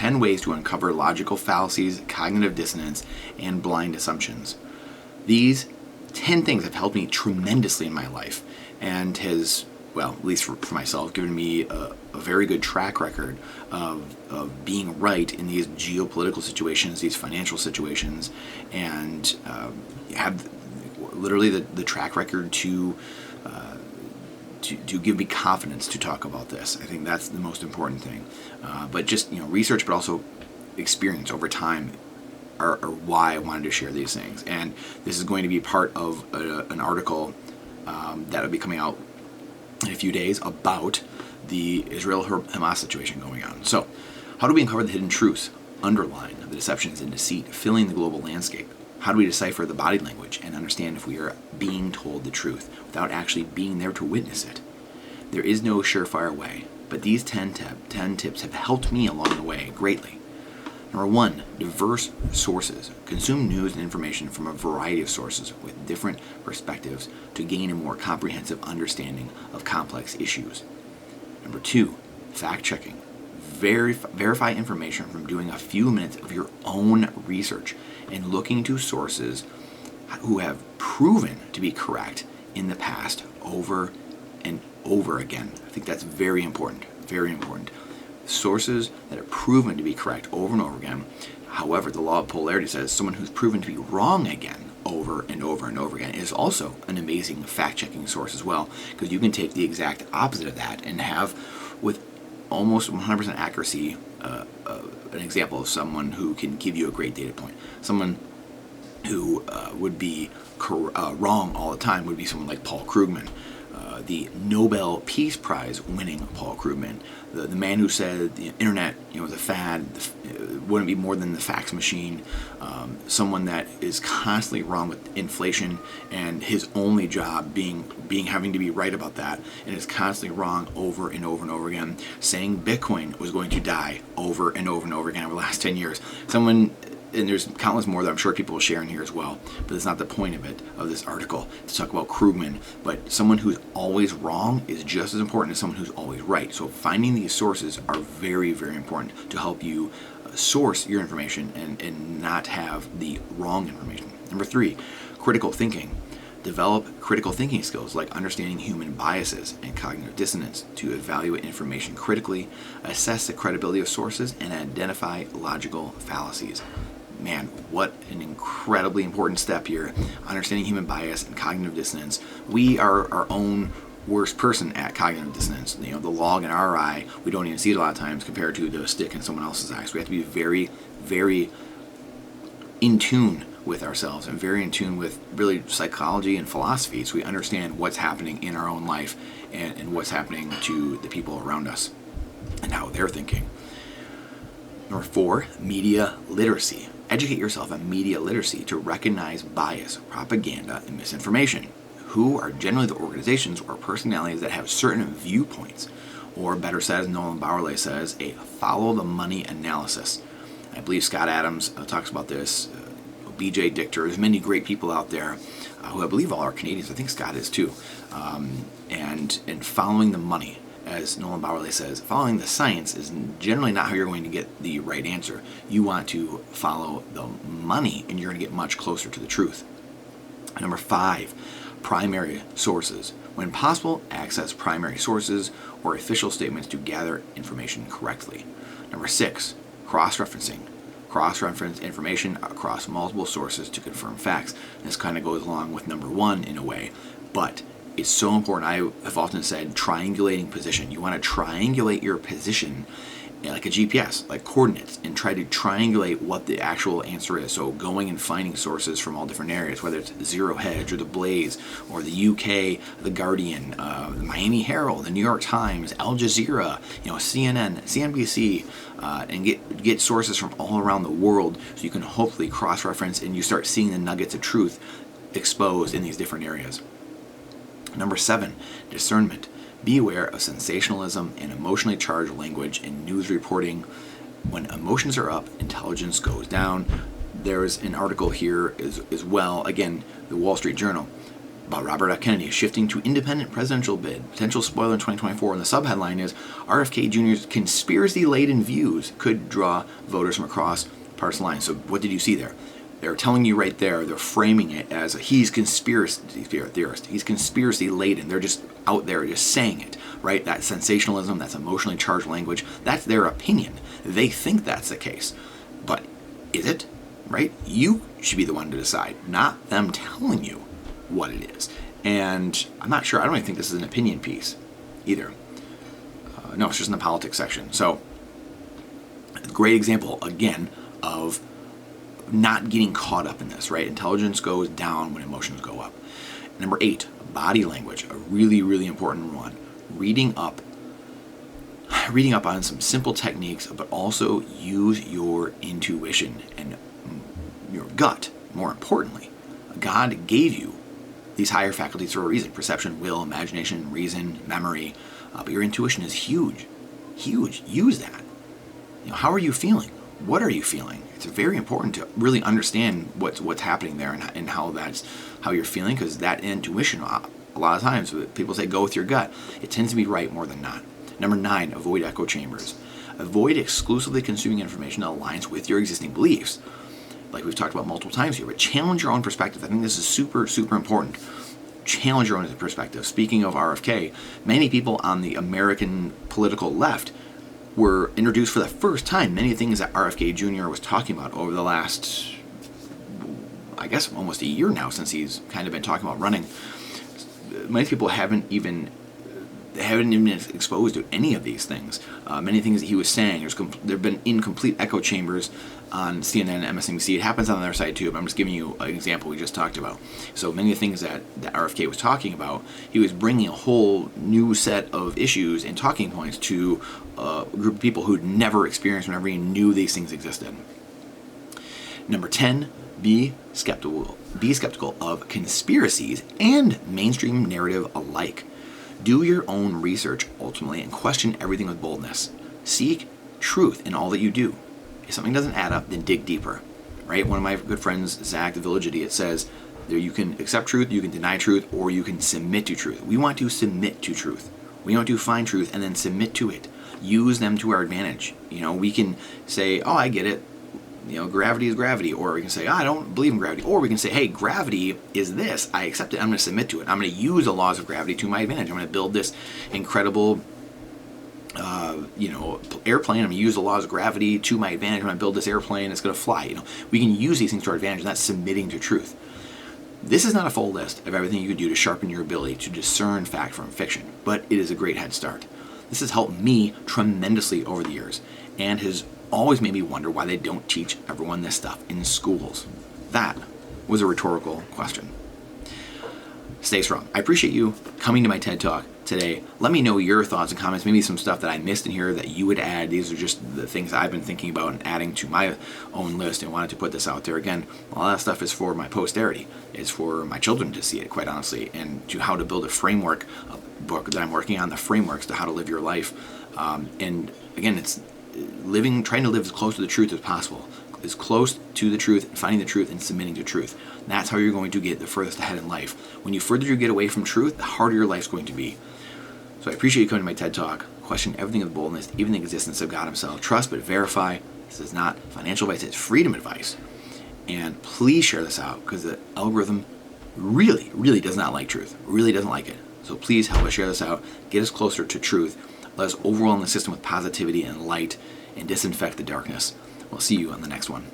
10 ways to uncover logical fallacies, cognitive dissonance, and blind assumptions. These 10 things have helped me tremendously in my life and has, well, at least for myself, given me a very good track record of being right in these geopolitical situations, these financial situations, and have literally the track record to give me confidence to talk about this. I think that's the most important thing. But just research, but also experience over time are why I wanted to share these things. And this is going to be part of an article that will be coming out in a few days about the Israel-Hamas situation going on. So, how do we uncover the hidden truths underlying the deceptions and deceit filling the global landscape? How do we decipher the body language and understand if we are being told the truth without actually being there to witness it? There is no surefire way, but these 10 tips have helped me along the way greatly. Number 1, diverse sources. Consume news and information from a variety of sources with different perspectives to gain a more comprehensive understanding of complex issues. Number 2, fact-checking. Verify information from doing a few minutes of your own research and looking to sources who have proven to be correct in the past over and over again. I think that's very important, very important. Sources that are proven to be correct over and over again. However, the law of polarity says someone who's proven to be wrong again over and over and over again is also an amazing fact-checking source as well, because you can take the exact opposite of that and have, with almost 100% accuracy, an example of someone who can give you a great data point. Someone who would be wrong all the time would be someone like Paul Krugman, the Nobel Peace Prize winning Paul Krugman, the man who said the internet was a fad, wouldn't be more than the fax machine, someone that is constantly wrong with inflation and his only job being having to be right about that, and is constantly wrong over and over and over again, saying Bitcoin was going to die over and over and over again over the last 10 years. And there's countless more that I'm sure people will share in here as well, but it's not the point of this article to talk about Krugman. But someone who's always wrong is just as important as someone who's always right. So finding these sources are very, very important to help you source your information and not have the wrong information. Number 3, critical thinking. Develop critical thinking skills like understanding human biases and cognitive dissonance to evaluate information critically, assess the credibility of sources, and identify logical fallacies. Man, what an incredibly important step here. Understanding human bias and cognitive dissonance. We are our own worst person at cognitive dissonance. The log in our eye, we don't even see it a lot of times compared to the stick in someone else's eye. So we have to be very, very in tune with ourselves and very in tune with really psychology and philosophy, so we understand what's happening in our own life and what's happening to the people around us and how they're thinking. Number 4, media literacy. Educate yourself on media literacy to recognize bias, propaganda, and misinformation. Who are generally the organizations or personalities that have certain viewpoints, or better said, as Nolan Bowerley says, a follow the money analysis. I believe Scott Adams talks about this, BJ Dichter. There's many great people out there who I believe all are Canadians. I think Scott is too. And following the money, as Nolan Bowerley says, following the science is generally not how you're going to get the right answer. You want to follow the money, and you're going to get much closer to the truth. Number 5, primary sources. When possible, access primary sources or official statements to gather information correctly. Number 6, cross-referencing. Cross-reference information across multiple sources to confirm facts. And this kind of goes along with number 1 in a way, but it's so important. I have often said triangulating position. You want to triangulate your position like a GPS, like coordinates, and try to triangulate what the actual answer is. So going and finding sources from all different areas, whether it's Zero Hedge or The Blaze or the UK, The Guardian, the Miami Herald, the New York Times, Al Jazeera, CNN, CNBC, and get sources from all around the world so you can hopefully cross-reference and you start seeing the nuggets of truth exposed in these different areas. Number 7, discernment. Be aware of sensationalism and emotionally charged language in news reporting. When emotions are up, intelligence goes down. There's an article here as well, again, the Wall Street Journal. about Robert F. Kennedy shifting to independent presidential bid, potential spoiler in 2024, and the subheadline is RFK Jr.'s conspiracy-laden views could draw voters from across partisan lines. So what did you see there? They're telling you right there, they're framing it as he's conspiracy theorist, he's conspiracy-laden. They're just out there just saying it, right? That's sensationalism, that's emotionally charged language, that's their opinion. They think that's the case. But is it? Right? You should be the one to decide, not them telling you what it is. And I'm not sure, I don't even think this is an opinion piece either. No, it's just in the politics section. So, a great example, again, of not getting caught up in this, right? Intelligence goes down when emotions go up. Number 8, body language, a really, really important one. Reading up on some simple techniques, but also use your intuition and your gut, more importantly. God gave you these higher faculties for a reason: perception, will, imagination, reason, memory. But your intuition is huge. Use that. How are you feeling? What are you feeling? It's very important to really understand what's happening there and how you're feeling, because that intuition, a lot of times people say go with your gut. It tends to be right more than not. Number 9, avoid echo chambers. Avoid exclusively consuming information that aligns with your existing beliefs. Like we've talked about multiple times here, but challenge your own perspective. I think this is super, super important. Challenge your own perspective. Speaking of RFK, many people on the American political left were introduced for the first time many things that RFK Jr. was talking about over the last, I guess, almost a year now, since he's kind of been talking about running. Many people haven't even been exposed to any of these things. Many things that he was saying, there have been incomplete echo chambers on CNN and MSNBC. It happens on their side too, but I'm just giving you an example we just talked about. So many of the things that RFK was talking about, he was bringing a whole new set of issues and talking points to a group of people who'd never experienced, whenever he knew these things existed. Number 10, be skeptical of conspiracies and mainstream narrative alike. Do your own research, ultimately, and question everything with boldness. Seek truth in all that you do. If something doesn't add up, then dig deeper. Right? One of my good friends, Zach, the Village Idiot, says there you can accept truth, you can deny truth, or you can submit to truth. We want to submit to truth. We want to find truth and then submit to it. Use them to our advantage. We can say, oh, I get it. Gravity is gravity. Or we can say, oh, I don't believe in gravity. Or we can say, hey, gravity is this. I accept it. I'm going to submit to it. I'm going to use the laws of gravity to my advantage. I'm going to build this incredible, airplane. I'm going to use the laws of gravity to my advantage. I'm going to build this airplane. It's going to fly. We can use these things to our advantage, and that's submitting to truth. This is not a full list of everything you could do to sharpen your ability to discern fact from fiction, but it is a great head start. This has helped me tremendously over the years, and has always made me wonder why they don't teach everyone this stuff in schools. That was a rhetorical question. Stay strong. I appreciate you coming to my TED Talk today. Let me know your thoughts and comments, maybe some stuff that I missed in here that you would add. These are just the things I've been thinking about and adding to my own list, and wanted to put this out there. Again, a lot of that stuff is for my posterity. It's for my children to see it, quite honestly, and to how to build a framework, a book that I'm working on, the frameworks to how to live your life. And again, it's trying to live as close to the truth as possible, as close to the truth, finding the truth, and submitting to truth. That's how you're going to get the furthest ahead in life. When you further you get away from truth, the harder your life's going to be. So I appreciate you coming to my TED Talk. Question everything with boldness, even the existence of God himself. Trust but verify. This is not financial advice, it's freedom advice. And please share this out, because the algorithm really, really does not like truth. Really doesn't like it. So please help us share this out. Get us closer to truth. Let us overwhelm the system with positivity and light and disinfect the darkness. We'll see you on the next one.